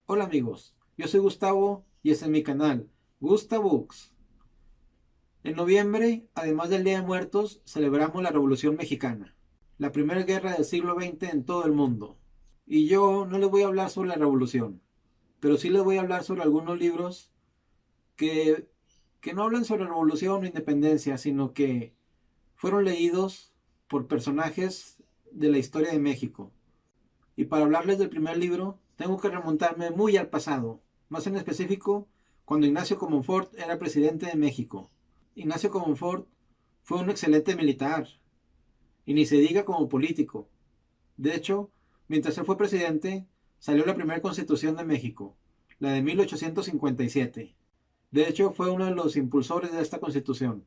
Hola amigos, yo soy Gustavo y este es mi canal, Gustavux. En noviembre, además del Día de Muertos, celebramos la Revolución Mexicana, la primera guerra del siglo XX en todo el mundo. Y yo no les voy a hablar sobre la revolución, pero sí les voy a hablar sobre algunos libros que, que no hablan sobre revolución o independencia, sino que fueron leídos por personajes de la historia de México. Y para hablarles del primer libro, tengo que remontarme muy al pasado, más en específico cuando Ignacio Comonfort era presidente de México. Ignacio Comonfort fue un excelente militar, y ni se diga como político. De hecho, mientras él fue presidente, salió la primera constitución de México, la de 1857. De hecho, fue uno de los impulsores de esta constitución.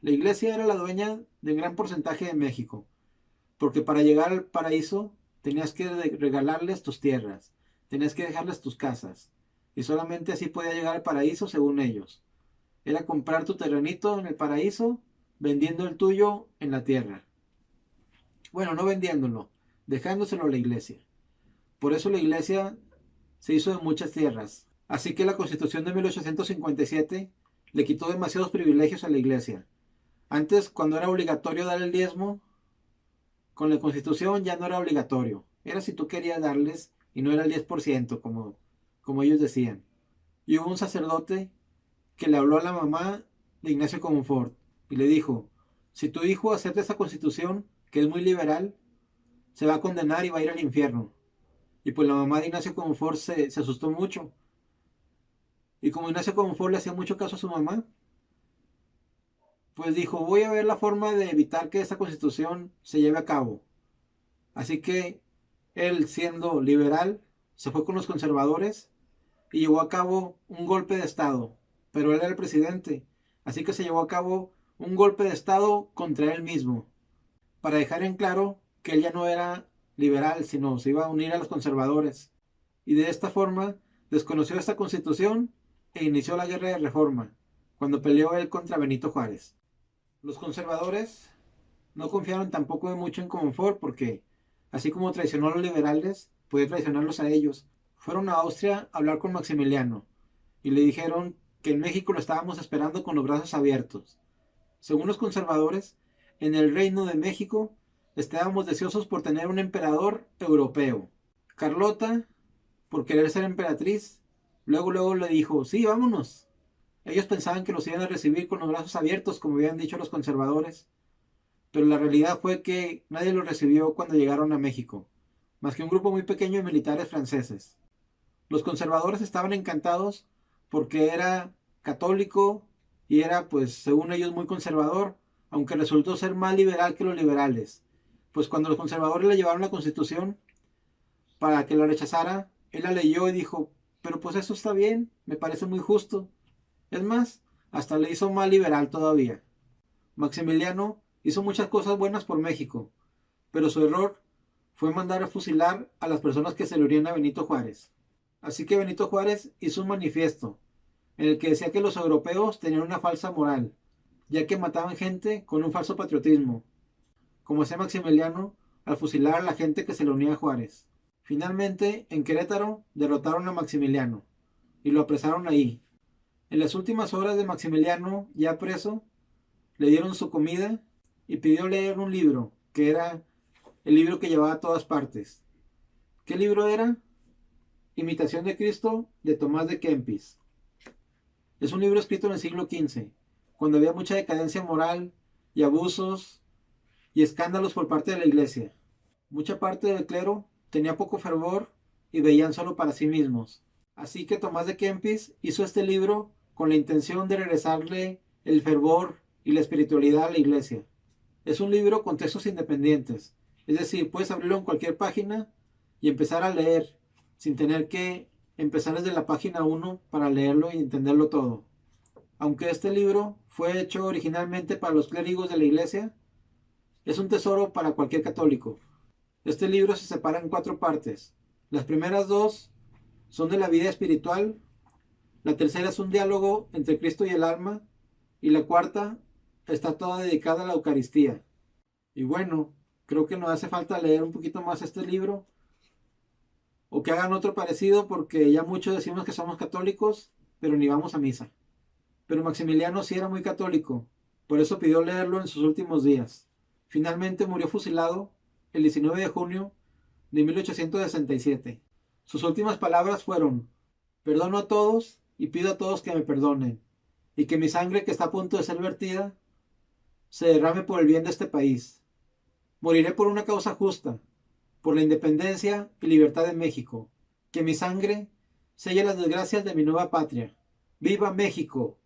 La iglesia era la dueña de un gran porcentaje de México, porque para llegar al paraíso tenías que regalarles tus tierras, tenías que dejarles tus casas, y solamente así podía llegar al paraíso según ellos. Era comprar tu terrenito en el paraíso, vendiendo el tuyo en la tierra. Bueno, no vendiéndolo, dejándoselo a la iglesia. Por eso la iglesia se hizo de muchas tierras. Así que la constitución de 1857 le quitó demasiados privilegios a la iglesia. Antes, cuando era obligatorio dar el diezmo, con la constitución ya no era obligatorio. Era si tú querías darles y no era el 10% como ellos decían. Y hubo un sacerdote que le habló a la mamá de Ignacio Comonfort y le dijo, si tu hijo acepta esa constitución, que es muy liberal, se va a condenar y va a ir al infierno. Y pues la mamá de Ignacio Comonfort se asustó mucho. Y como Ignacio Comonfort le hacía mucho caso a su mamá, pues dijo, voy a ver la forma de evitar que esa constitución se lleve a cabo. Así que él, siendo liberal, se fue con los conservadores y llevó a cabo un golpe de Estado. Pero él era el presidente, así que se llevó a cabo un golpe de Estado contra él mismo, para dejar en claro que él ya no era liberal, sino se iba a unir a los conservadores. Y de esta forma desconoció esta constitución e inició la guerra de reforma, cuando peleó él contra Benito Juárez. Los conservadores no confiaron tampoco de mucho en Comonfort porque, así como traicionó a los liberales, puede traicionarlos a ellos. Fueron a Austria a hablar con Maximiliano y le dijeron que en México lo estábamos esperando con los brazos abiertos. Según los conservadores, en el Reino de México estábamos deseosos por tener un emperador europeo. Carlota, por querer ser emperatriz, luego le dijo, sí, vámonos. Ellos pensaban que los iban a recibir con los brazos abiertos, como habían dicho los conservadores, pero la realidad fue que nadie los recibió cuando llegaron a México, más que un grupo muy pequeño de militares franceses. Los conservadores estaban encantados porque era católico y era, pues, según ellos, muy conservador, aunque resultó ser más liberal que los liberales. Pues cuando los conservadores le llevaron la constitución para que la rechazara, él la leyó y dijo, pero pues eso está bien, me parece muy justo. Es más, hasta le hizo más liberal todavía. Maximiliano hizo muchas cosas buenas por México, pero su error fue mandar a fusilar a las personas que se le unían a Benito Juárez. Así que Benito Juárez hizo un manifiesto en el que decía que los europeos tenían una falsa moral, ya que mataban gente con un falso patriotismo, como hacía Maximiliano al fusilar a la gente que se le unía a Juárez. Finalmente, en Querétaro, derrotaron a Maximiliano y lo apresaron ahí. En las últimas horas de Maximiliano, ya preso, le dieron su comida y pidió leer un libro, que era el libro que llevaba a todas partes. ¿Qué libro era? Imitación de Cristo, de Tomás de Kempis. Es un libro escrito en el siglo XV, cuando había mucha decadencia moral y abusos y escándalos por parte de la iglesia. Mucha parte del clero tenía poco fervor y veían solo para sí mismos. Así que Tomás de Kempis hizo este libro con la intención de regresarle el fervor y la espiritualidad a la iglesia. Es un libro con textos independientes, es decir, puedes abrirlo en cualquier página y empezar a leer sin tener que empezar desde la página 1 para leerlo y entenderlo todo. Aunque este libro fue hecho originalmente para los clérigos de la iglesia, es un tesoro para cualquier católico. Este libro se separa en 4 partes. Las primeras 2 son de la vida espiritual, la tercera es un diálogo entre Cristo y el alma, y la cuarta está toda dedicada a la Eucaristía. Y bueno, creo que nos hace falta leer un poquito más este libro, o que hagan otro parecido porque ya muchos decimos que somos católicos, pero ni vamos a misa. Pero Maximiliano sí era muy católico, por eso pidió leerlo en sus últimos días. Finalmente murió fusilado el 19 de junio de 1867. Sus últimas palabras fueron: perdono a todos y pido a todos que me perdonen, y que mi sangre que está a punto de ser vertida se derrame por el bien de este país. Moriré por una causa justa, por la independencia y libertad de México. Que mi sangre selle las desgracias de mi nueva patria. ¡Viva México!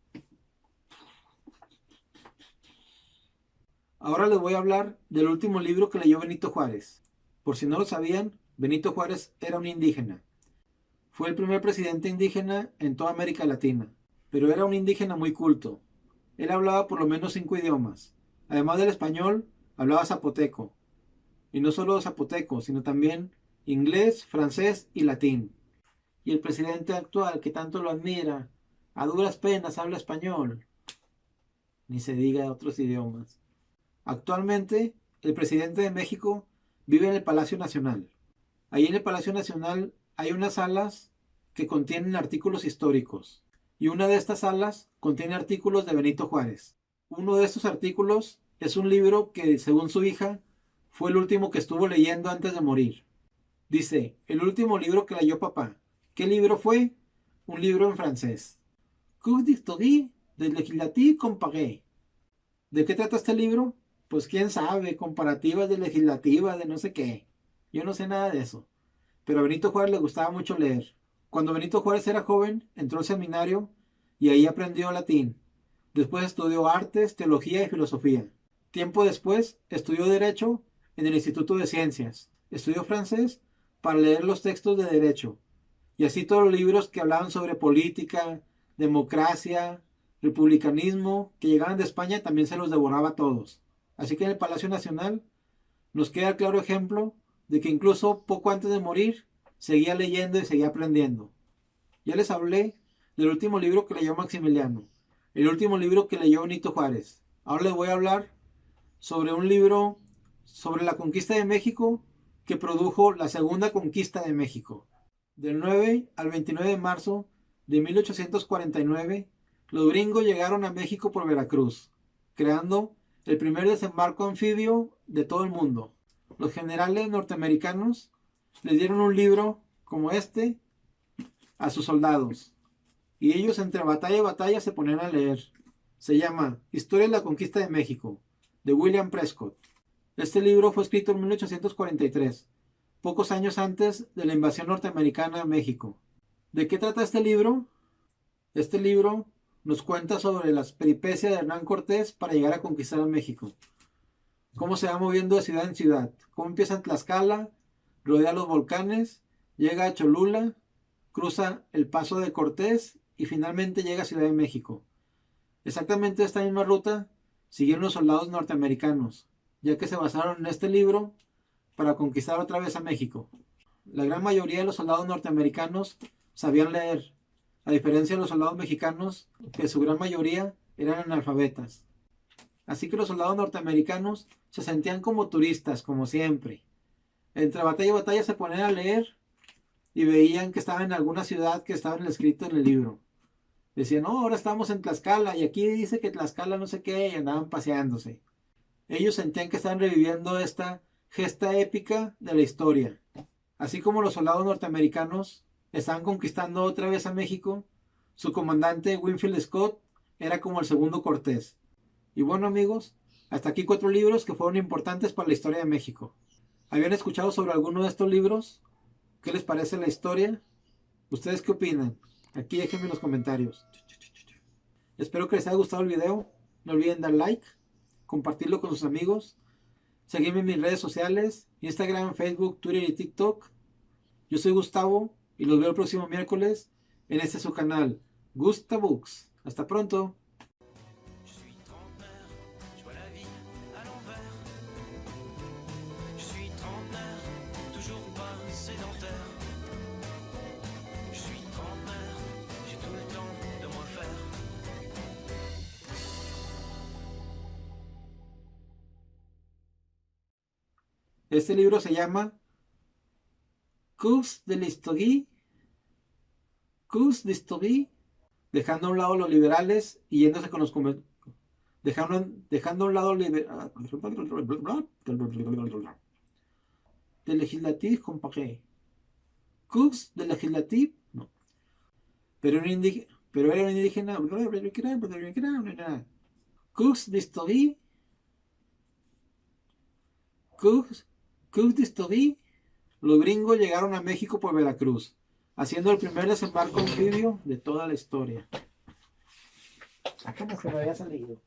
Ahora les voy a hablar del último libro que leyó Benito Juárez. Por si no lo sabían, Benito Juárez era un indígena. Fue el primer presidente indígena en toda América Latina, pero era un indígena muy culto. Él hablaba por lo menos 5 idiomas. Además del español, hablaba zapoteco. Y no solo zapoteco, sino también inglés, francés y latín. Y el presidente actual, que tanto lo admira, a duras penas habla español. Ni se diga otros idiomas. Actualmente, el presidente de México vive en el Palacio Nacional. Ahí en el Palacio Nacional hay unas salas que contienen artículos históricos. Y una de estas salas contiene artículos de Benito Juárez. Uno de estos artículos es un libro que, según su hija, fue el último que estuvo leyendo antes de morir. Dice: el último libro que leyó papá. ¿Qué libro fue? Un libro en francés. Cours d'histoire de législative comparée. ¿De qué trata este libro? Pues quién sabe, comparativas de legislativas de no sé qué. Yo no sé nada de eso. Pero a Benito Juárez le gustaba mucho leer. Cuando Benito Juárez era joven, entró al seminario y ahí aprendió latín. Después estudió artes, teología y filosofía. Tiempo después estudió derecho en el Instituto de Ciencias. Estudió francés para leer los textos de derecho. Y así todos los libros que hablaban sobre política, democracia, republicanismo, que llegaban de España, también se los devoraba a todos. Así que en el Palacio Nacional nos queda el claro ejemplo de que incluso poco antes de morir seguía leyendo y seguía aprendiendo. Ya les hablé del último libro que leyó Maximiliano, el último libro que leyó Benito Juárez. Ahora les voy a hablar sobre un libro sobre la conquista de México que produjo la segunda conquista de México. Del 9 al 29 de marzo de 1849, los gringos llegaron a México por Veracruz, creando el primer desembarco anfibio de todo el mundo. Los generales norteamericanos les dieron un libro como este a sus soldados, y ellos entre batalla y batalla se ponían a leer. Se llama Historia de la Conquista de México, de William Prescott. Este libro fue escrito en 1843, pocos años antes de la invasión norteamericana a México. ¿De qué trata este libro? Este libro nos cuenta sobre las peripecias de Hernán Cortés para llegar a conquistar a México. Cómo se va moviendo de ciudad en ciudad. Cómo empieza en Tlaxcala, rodea los volcanes, llega a Cholula, cruza el Paso de Cortés y finalmente llega a Ciudad de México. Exactamente esta misma ruta siguieron los soldados norteamericanos, ya que se basaron en este libro para conquistar otra vez a México. La gran mayoría de los soldados norteamericanos sabían leer, a diferencia de los soldados mexicanos, que su gran mayoría eran analfabetas. Así que los soldados norteamericanos se sentían como turistas, como siempre. Entre batalla y batalla se ponían a leer y veían que estaban en alguna ciudad que estaba escrito en el libro. Decían: no, ahora estamos en Tlaxcala y aquí dice que Tlaxcala no sé qué, y andaban paseándose. Ellos sentían que estaban reviviendo esta gesta épica de la historia. Así como los soldados norteamericanos estaban conquistando otra vez a México, su comandante Winfield Scott era como el segundo Cortés. Y bueno, amigos, hasta aquí 4 libros que fueron importantes para la historia de México. ¿Habían escuchado sobre alguno de estos libros? ¿Qué les parece la historia? ¿Ustedes qué opinan? Aquí déjenme en los comentarios. Espero que les haya gustado el video. No olviden dar like, compartirlo con sus amigos, seguirme en mis redes sociales, Instagram, Facebook, Twitter y TikTok. Yo soy Gustavo y los veo el próximo miércoles en este su canal, Gustavux. Hasta pronto. Este libro se llama Cux de l'Historie, Cux d'Historie, dejando a un lado los liberales y yéndose con los dejando a un lado de legislatif comparé. Cux de legislatif, no. Pero era un indígena. Cux d'Historie, Cux d'Historie. Los gringos llegaron a México por Veracruz, haciendo el primer desembarco anfibio de toda la historia. Acá no se me había salido.